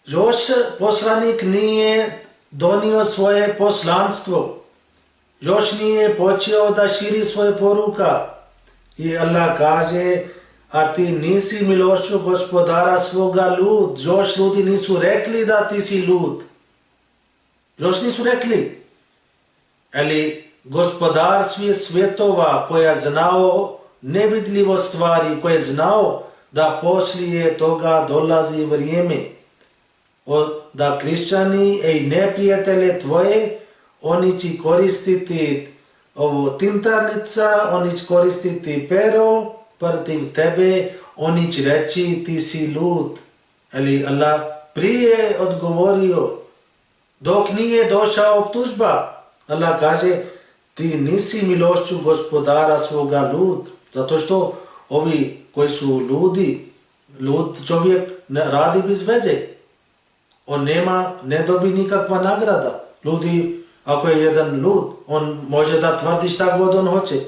Još poslanik nije donio svoje poslanstvo. Još nije počeo da širi svoje poruka. I Allah kaže, a ti nisi milošću gospodara svoga lud. Još ljudi nisu rekli da ti si lud. Još nisu rekli. Ali gospodar svih svjetova koji je znao nevidljivo stvari, koji je znao da poslije toga dolazi vrijeme da kršćani i neprijatelje tvoje, oni će koristiti ovo tintarnica, oni će koristiti pero protiv tebe, oni će reći ti si lud. Ali Allah prije odgovorio, dok nije došao optužba, Allah kaže, ti nisi milošću gospodara svoga lud, zato što ovi koji su ludi, lud čovjek ne radi bez veze. On ne dobi nikakva nagrada. Ljudi, ako je jedan lud, on može da tvrdi šta god on hoće.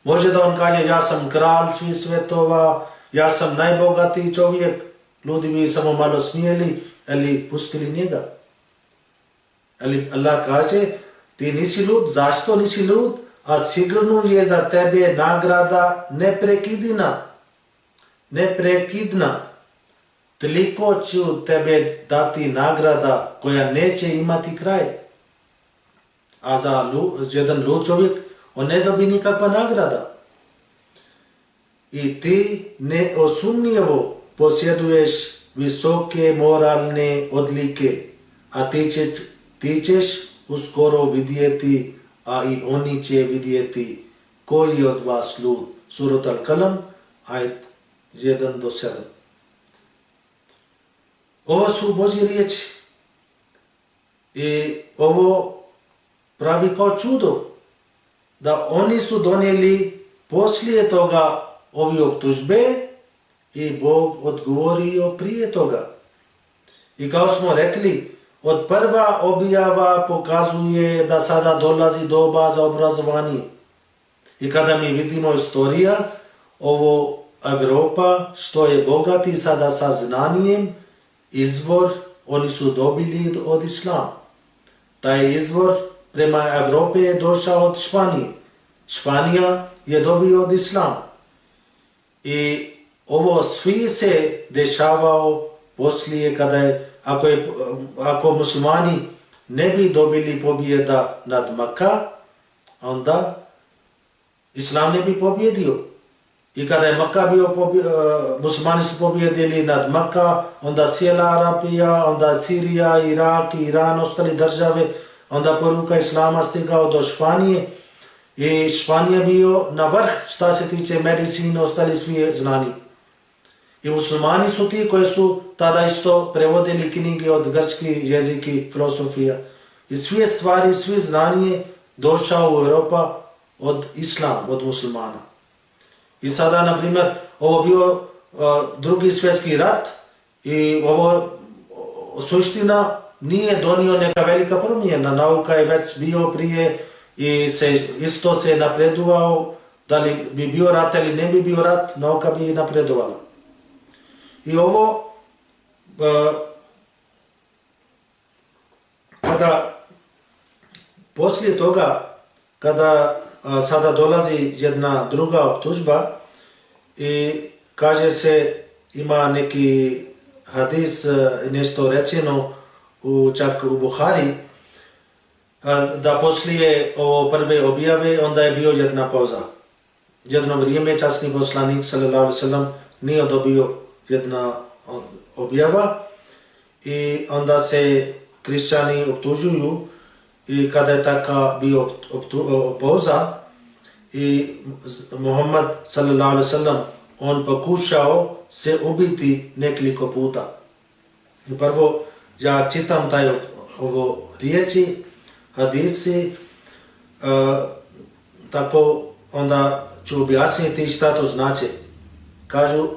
Može da on kaže, ja sam kralj svih svetova, ja sam najbogatiji čovjek. Ljudi bi samo malo smijeli, ali pustili njega. Ali Allah kaže, ti nisi lud. Zašto nisi lud? A sigurno je za tebe nagrada neprekidna. Toliko ću tebe dati nagrada koja neće imati kraj. A za jedan lud čovjek, on ne dobi nikakva nagrada. I ti neosumnjivo posjeduješ visoke moralne odlike, a ti ćeš uskoro vidjeti, a i oni će vidjeti koji od vas lud. Surat Al-Kalam, ajet 1-7. Ovo su Božje riječi. I ovo pravi kao čudo. Da oni su donijeli poslije toga ovi optužbe i Bog odgovorio prije toga. I kao smo rekli, od prva objava pokazuje da sada dolazi doba za obrazovanje. I kada mi vidimo istorija, ovo Evropa, što je bogati sada sa znanjem, izvor oni su dobili od Islama. Taj izvor prema Evropi je došao od Španije. Španija je dobio od Islama. I ovo svi se dešavao poslije kada je, ako muslimani ne bi dobili pobjeda nad Maka, onda Islam ne bi pobjedio. I kada je Maka bio muslimani su pobjedili nad Maka, onda cijela Arabija, onda Sirija, Irak, Iran, ostali države, onda poruka Islama stigao do Španije i Španija bio na vrh šta se tiče medicine, ostali svi znani. I muslimani su ti koji su tada isto prevodili knjige od grčki jeziki, filosofija. I sve stvari, sve znanje došao u Europa od Islama, od muslimana. I sada, na primjer, ovo bio drugi svjetski rat i ovo suština nije donio neka velika promjena. Nauka je već bio prije i isto se napredovao, da li bi bio rat ili ne bi bio rat, nauka bi napredovala. I ovo, kada poslije toga, kada sada dolazi jedna druga optužba i kaže se, ima neki hadis, nešto rečeno čak u Buhari, da poslije ovo prve objave onda je bio jedna pauza. Jedno vrijeme časni poslanik sallallahu alejhi ve sellem nije dobio jedna objava i onda se kršćani optužuju i kada je taka bio pauza i Muhammad sallallahu alejhi ve sellem on pokušao se ubiti nekoliko puta. I prvo ja čitam ovo riječi, hadisi, tako onda ću objasniti šta to znači. Kažu,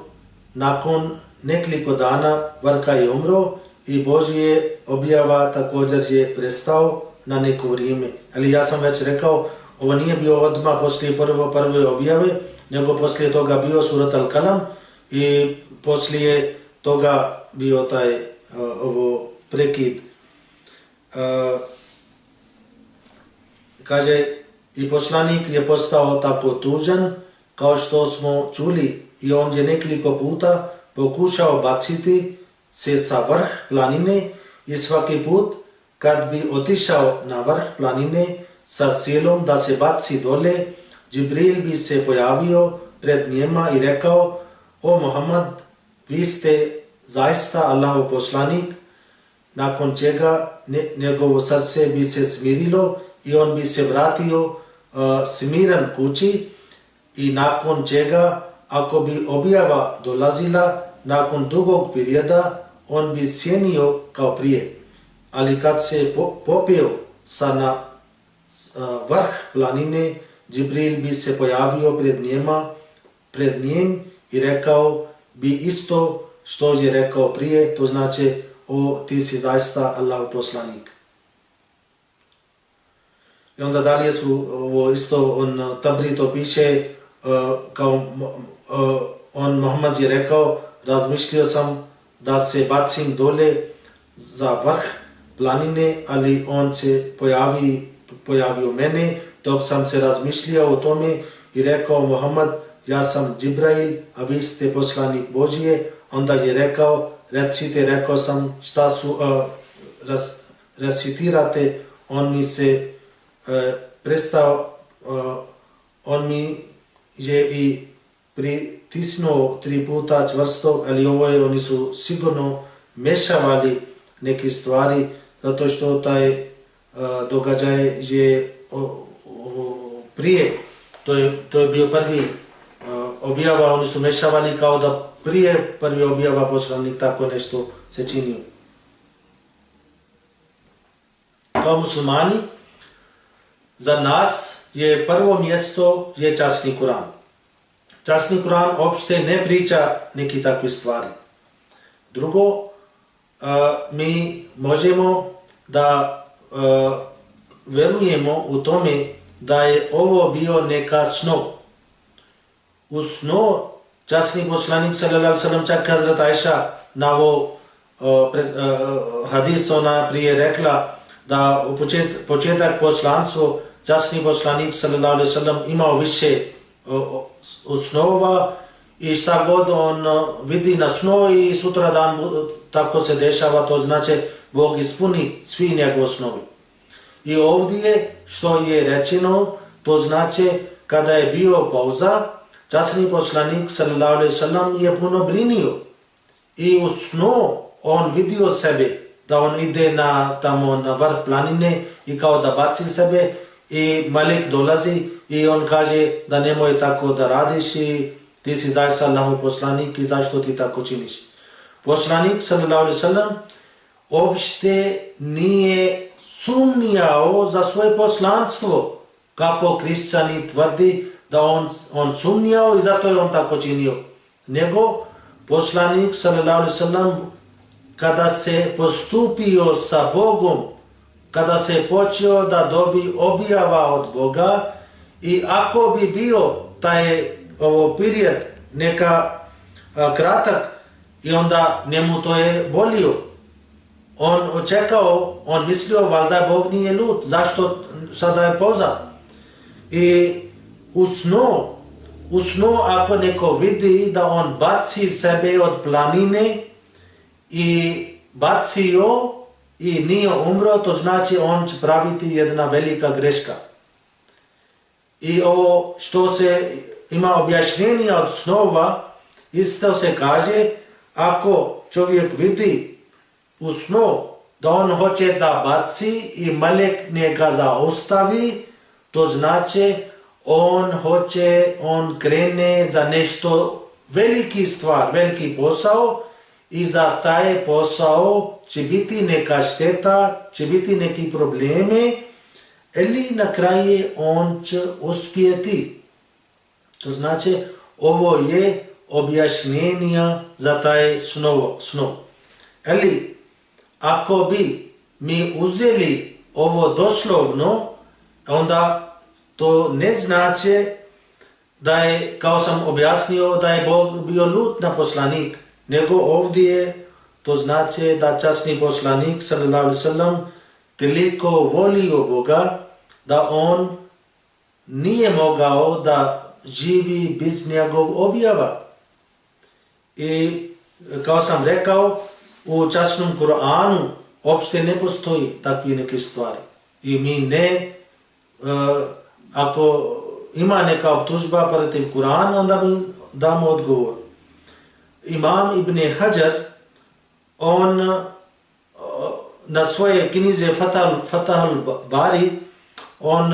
nakon nekoliko dana Varka je umro i Božje objava također je prestao na neko vrijeme. Ali ja sam već rekao, ovo nije bio odmah poslije prve objave, nego poslije toga bio surat Al-Kalam i poslije toga bio taj ovo prekid. Kaže, i poslanik je postao tako tužan, kao što smo čuli, i on je nekoliko puta pokušao baciti se sa vrh planine i svaki put kad bi otišao na vrh planine sa silom da se baci dole, Džibril bi se pojavio pred njima i rekao, o Muhammad, vi ste zaista Allahov poslanik, nakon čega njegovo srce bi se smirilo i on bi se vratio smiran kući i nakon čega, ako bi objava dolazila nakon dugog perioda, on bi sjenio kao prije. Ali kad se popeo na vrh planine, Džibril bi se pojavio pred njim i rekao bi isto što je rekao prije, to znači, o ti si zaista Allahov poslanik. I onda dalje su ovo isto, on Tabri to piše, kao on Muhammad je rekao, razmišljao sam da se bacim dole za vrh planine, ali on se pojavio mene, dok sam se razmišljao o tome i rekao, Muhammad, ja sam Džibrail, a vi ste poslanik Božije. Onda je rekao, recite, rekao sam, šta su, recitirate, on mi se prestao, on mi je i pritisnuo 3 puta čvrsto, ali oni su sigurno mešavali neke stvari, zato što taj događaj je prije, to je bio prvi objava, oni su mešavali kao da prije prvi objava poslanik, tako nešto se činio. Kao muslimani, za nas je prvo mjesto je časni Kur'an. Časni Kur'an uopšte ne priča neki takve stvari. Drugo, mi možemo da verujemo u tome da je ovo bio neka snov. U snu časni poslanik sallallahu alejhi ve sellem, čak Hazrat Aisha na ovo hadis ona prije rekla da u početak poslanstva časni poslanik sallallahu alejhi ve sellem imao više snova i šta god on vidi na snu i sutradan tako se dešava, to znači Bog ispuni svi njegove snovi. I ovdje što je rečeno, to znači kada je bio pauza, časni poslanik sallallahu alejhi ve sellem je puno brinio i u snu on vidio sebe da on ide tamo na vrh planine i kao da baci sebe i Malik dolazi i on kaže da nemoj tako da radiš i ti si zaista Allahov poslanik i zašto ti tako činiš. Poslanik sallallahu alejhi ve sellem uopšte nije sumnjao za svoje poslanstvo, kako kršćani tvrdi da on sumnjao i zato je on tako činio. Nego poslanik sallallahu alejhi ve sellem kada se postupio sa Bogom, kada se počeo da dobi objava od Boga i ako bi bio taj period neka kratak i onda njemu to je bolio. On očekao, on mislio valjda Bog nije lud, zašto sada je pauza. I u snu ako neko vidi da on baci sebe od planine i bacio i nije umro, to znači on će praviti jedna velika greška. I ovo što se ima objašnjenja od snova, isto se kaže, ako čovjek vidi u snu da on hoće da baci i melek njega zaustavi, to znači on krene za nešto veliki stvar, veliki posao i za taj posao će biti neka šteta, će biti neki probleme, ili na kraju on će uspjeti. To znači ovo je objašnjenja za taj snov. Ali ako bi mi uzeli ovo doslovno, onda to ne znači da je, kao sam objasnio, da je Bog bio lud na poslanik, nego ovdje to znači da časni poslanik sallallahu alejhi ve sellem toliko volio Boga da on nije mogao da živi bez njegov objava. I kao sam rekao, u časnom Kur'anu uopšte ne postoji takve neke stvari. I mi ne, ako ima neka optužba protiv Kur'ana, onda mi damo odgovor. Imam Ibn Hajar, on na svoje knjize Fatah al-Bari, on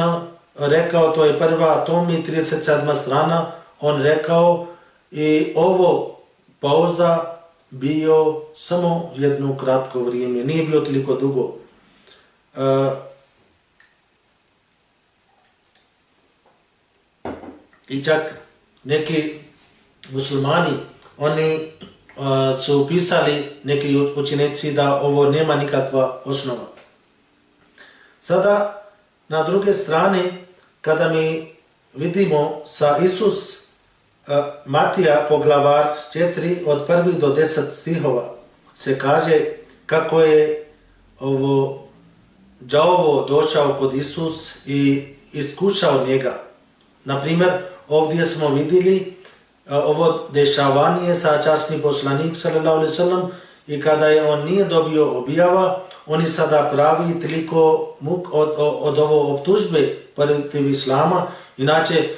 rekao, to je prva tom i 37. strana, on rekao i ovo pauza bio samo jedno kratko vrijeme, nije bio toliko dugo. I čak neki muslimani, oni su upisali neki učenici da ovo nema nikakva osnova. Sada, na druge strane, kada mi vidimo sa Isus Matija poglavar 4 od 1 do 10 stihova se kaže kako je ovo đavo došao kod Isus i iskušao njega. Naprimjer, ovdje smo vidjeli ovo dešavanje sa časni poslanik sallallahu alejhi ve sellem i kada je on nije dobio objava, oni sada pravi toliko muk od ovo optužbe protiv Islama. Inače,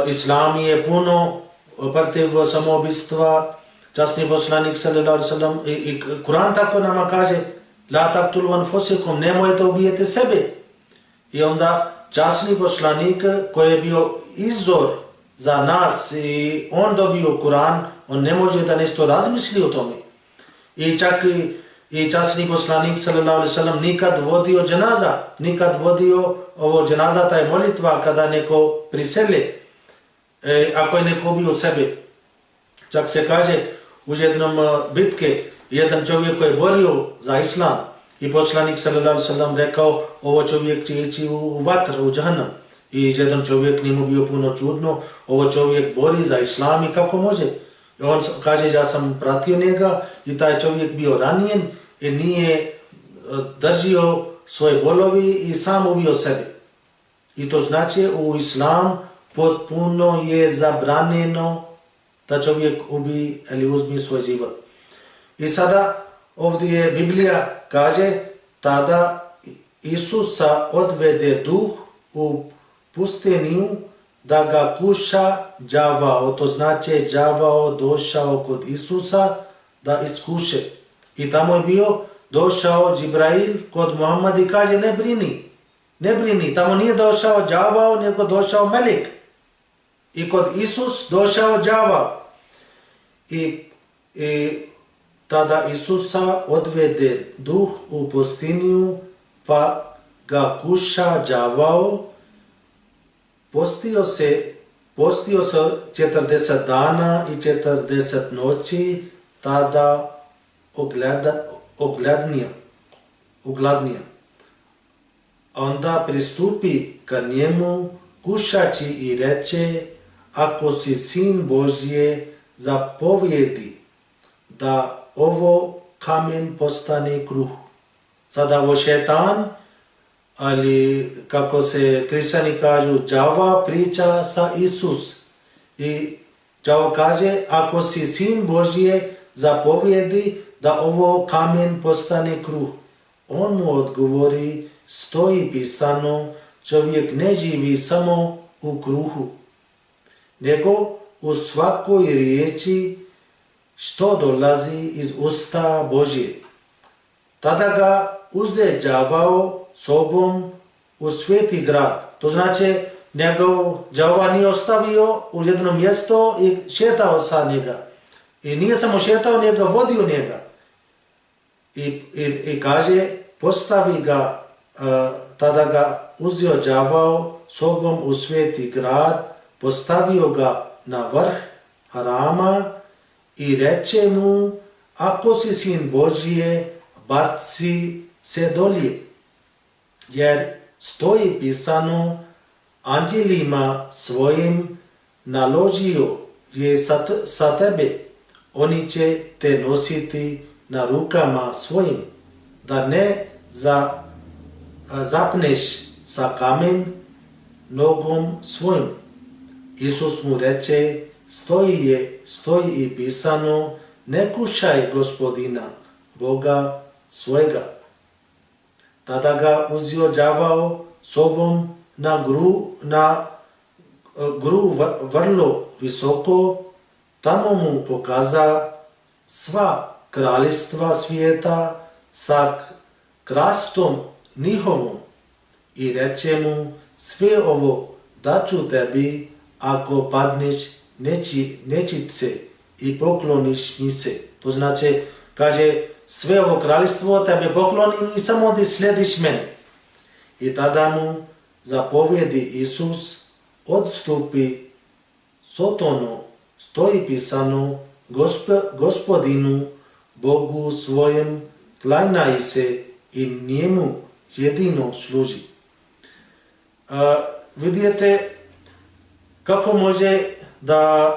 Islam je puno protiv samoubistva, časni poslanik sallallahu alejhi ve sellem i Kur'an tako nama kaže la taqtulu anfusakum, nemojte ubijete sebe. I onda časni poslanik koji je bio izvor za nas i on dobio Kur'an, on ne može da nešto razmisli o tome. I čak i časni poslanik sallallahu alejhi ve sellem nikad vodio dženaza, nikad vodio ovo dženaza, ta je molitva kada neko priseli, ako je neko ubio sebe. Čak se kaže u jednom bitke jedan čovjek koji je borio za islam i poslanik sallallahu alejhi ve sellem rekao ovo čovjek će ići u vatru, u džahannam. I jedan čovjek njemu bio puno čudno, ovo čovjek bori za islam i kako može. I on kaže ja sam pratio njega i taj čovjek bio ranjen i nije držio svoje bolovi i sam ubio sebe. I to znači u islam potpuno je zabranjeno da čovjek ubi ili uzmi svoj život. I sada ovdje Biblija kaže tada Isusa odvede duh u pustinju da ga kuša đavao, to znači đavao došao kod Isusa da iskuše. I tamo je bio došao Džibrail kod Muhammada i kaže ne brini, tamo nije došao đavao nego došao melek. I kod Isus došao đavao. I tada Isusa odvede duh u pustinju pa ga kuša đavao. Postio se 40 dana i 40 noći, tada ogladnija. Onda pristupi ka njemu kušači i reče, ako si sin Božje, zapovjedi da ovo kamen postane kruh. Sada ovo šetan, ali kako se kršćani kažu, đava priča sa Isus. I đavo kaže, ako si sin Božje, zapovjedi da ovo kamen postane kruh. On mu odgovori, stoji pisano, čovjek ne živi samo u kruhu, nego u svakoj riječi što dolazi iz usta Božje. Tada ga uze đavao sobom u sveti grad. To znači njegov đava nije ostavio u jedno mjesto i šetao sa njega. I nije samo šetao njega, vodio njega. I kaže, postavi ga, tada ga uzeo đavao sobom u sveti grad, postavio ga na vrh harama i reče mu, ako si sin Božije, baci se dolje. Jer stoji pisano, anđelima svojim naložio je sa tebe, oni će te nositi na rukama svojim, da ne zapneš sa kamen nogom svojim. Isus mu reče, stoji i pisano, ne kušaj Gospodina, Boga svojega. Tada ga uzeo đavao sobom na gru vrlo visoko, tamo mu pokaza sva kraljestva svijeta sa krastom njihovom i reče mu, sve ovo daću tebi ako padneš nečice i pokloniš mi se. To znači, kaže, sve ovo kraljestvo tebe poklonim i samo ti slediš mene. I tada mu zapovjedi Isus, odstupi Sotonu, stoji pisano, Gospodinu, Bogu svojem, klanjaj se i njemu jedino služi. Vidite kako može da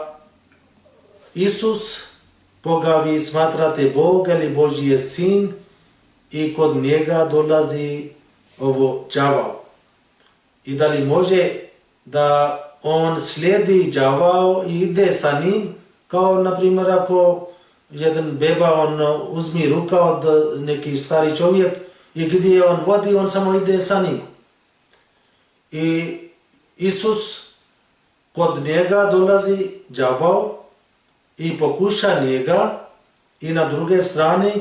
Isus, koga vi smatrate Bog ili Božji je sin, i kod njega dolazi ovo đavao. I da li može da on slijedi đavao i ide sa njim, kao na primjer ako jedan beba on uzmi ruka od neki stari čovjek i gdje on vodi, on samo ide sa njim. I Isus, kod njega dolazi đavao i pokuša njega, i na druge strane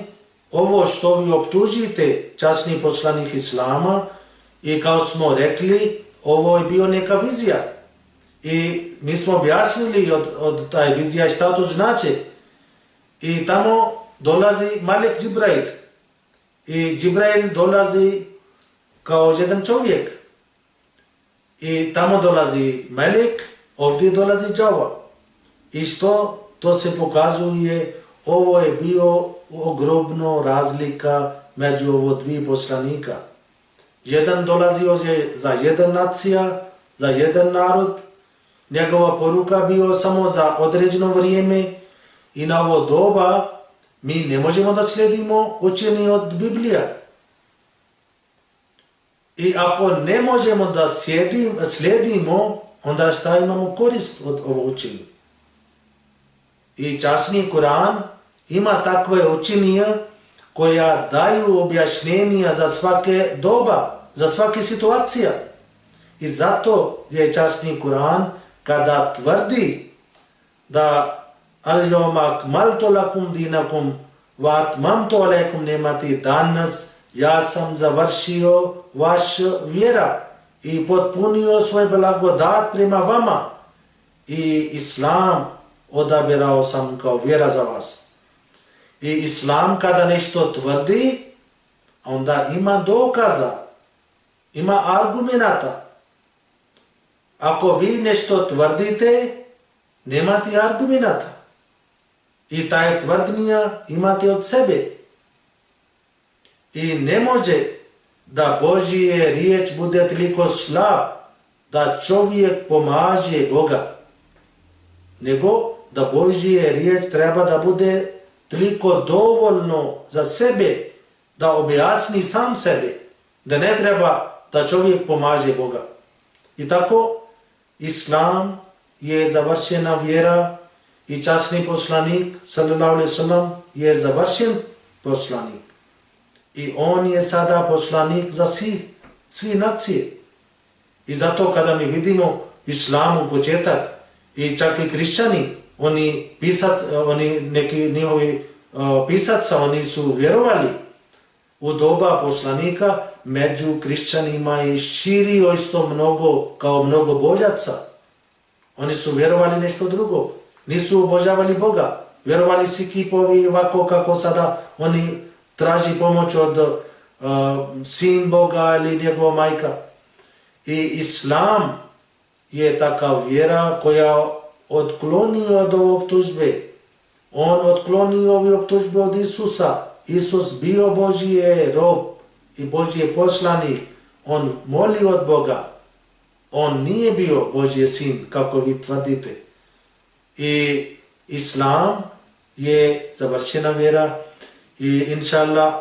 ovo što vi optužite časni poslanik Islama, i kao smo rekli, ovo je bio neka vizija. I mi smo objasnili od taj vizija šta to znači. I tamo dolazi Melek Džibrail. I Džibrail dolazi kao jedan čovjek. I tamo dolazi Melek, ovdje dolazi đava. I što to se pokazuje ovo je bio ogromna razlika među ovo dvije poslanika. Jedan dolazio je za jedan nacija, za jedan narod, njegova poruka bio samo za određeno vrijeme i na ovo doba mi ne možemo da slijedimo učenje od Biblija. I ako ne možemo da slijedimo, onda šta imamo korist od ovo učenja? I časni Kur'an ima takve učenja koja daju objašnjenja za svake doba, za svake situacija. I zato je časni Kur'an kada tvrdi da al-yawma akmaltu lakum dinakum wa atmamtu alaykum ni'mati, danas ja sam završio vaš vjera i potpunio svoj blagodat prema vama i Islam odabirao sam kao vjera za vas. I Islam kada nešto tvrdi, onda ima dokaza, ima argumenata. Ako vi nešto tvrdite, nemate argumenata. I taj tvrdnja imate od sebe. I ne može da Božje riječ bude toliko slab da čovjek pomaže Boga. Nego da Božje riječ treba da bude toliko dovoljno za sebe da objasni sam sebe. Da ne treba da čovjek pomaže Boga. I tako Islam je završena vjera i časni poslanik sallallahu alejhi ve sellem je završen poslanik. I on je sada poslanik za svi nacije. I zato kada mi vidimo Islam u početak i čak i kršćani, oni neki njihovi pisaca, oni su vjerovali u doba poslanika, među kršćanima je širio isto kao mnogo božaca. Oni su vjerovali nešto drugo. Nisu obožavali Boga. Vjerovali si kipovi ovako kako sada oni traži pomoć od sin Boga ili njegova majka. I Islam je takav vjera koja otklonio od ove optužbe. On otklonio ove optužbe od Isusa. Isus bio Božji rob i Božji poslanik. On moli od Boga. On nije bio Božji sin, kako vi tvrdite. I Islam je završena vjera i inšallah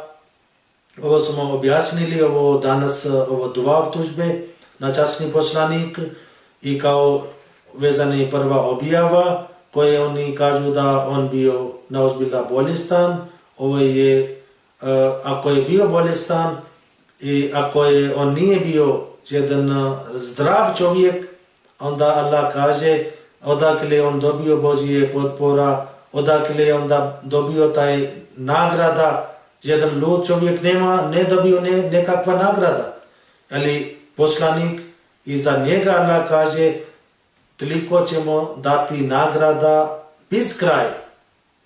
ovo smo objasnili, ovo danas, ovo dva optužbe na časni poslanik i kao vezani prva objava koje oni kažu da on bio neozbiljna bolestan. Ovo je, ako je bio bolestan i ako on nije bio jedan zdrav čovjek, onda Allah kaže odakle on dobio Božje potpora, odakle on dobio taj nagrada. Jedan lud čovjek ne dobio nekakva nagrada. Ali poslanik i za njega Allah kaže toliko ćemo dati nagrada bez kraja.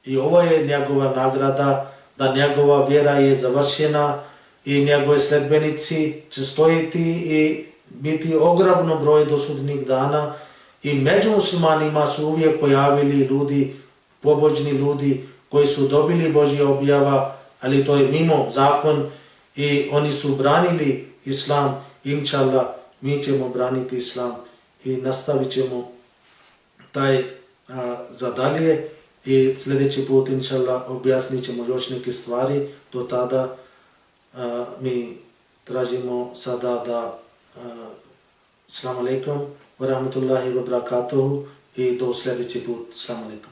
I ovo je njegova nagrada, da njegova vjera je završena i njegove sledbenici će stojiti i biti ogromno broj do sudnjeg dana. I među muslimanima su uvijek pojavili ljudi, pobožni ljudi koji su dobili Božja objava, ali to je mimo zakon i oni su branili Islam. Inšallah, mi ćemo braniti Islam i nastavit ćemo taj za dalje i sljedeći put inšallah objasnit ćemo još neke stvari. Do tada mi tražimo sada da Assalamu alaikum wa rahmatullahi wa barakatuhu i do sljedeći put. Assalamu alaikum.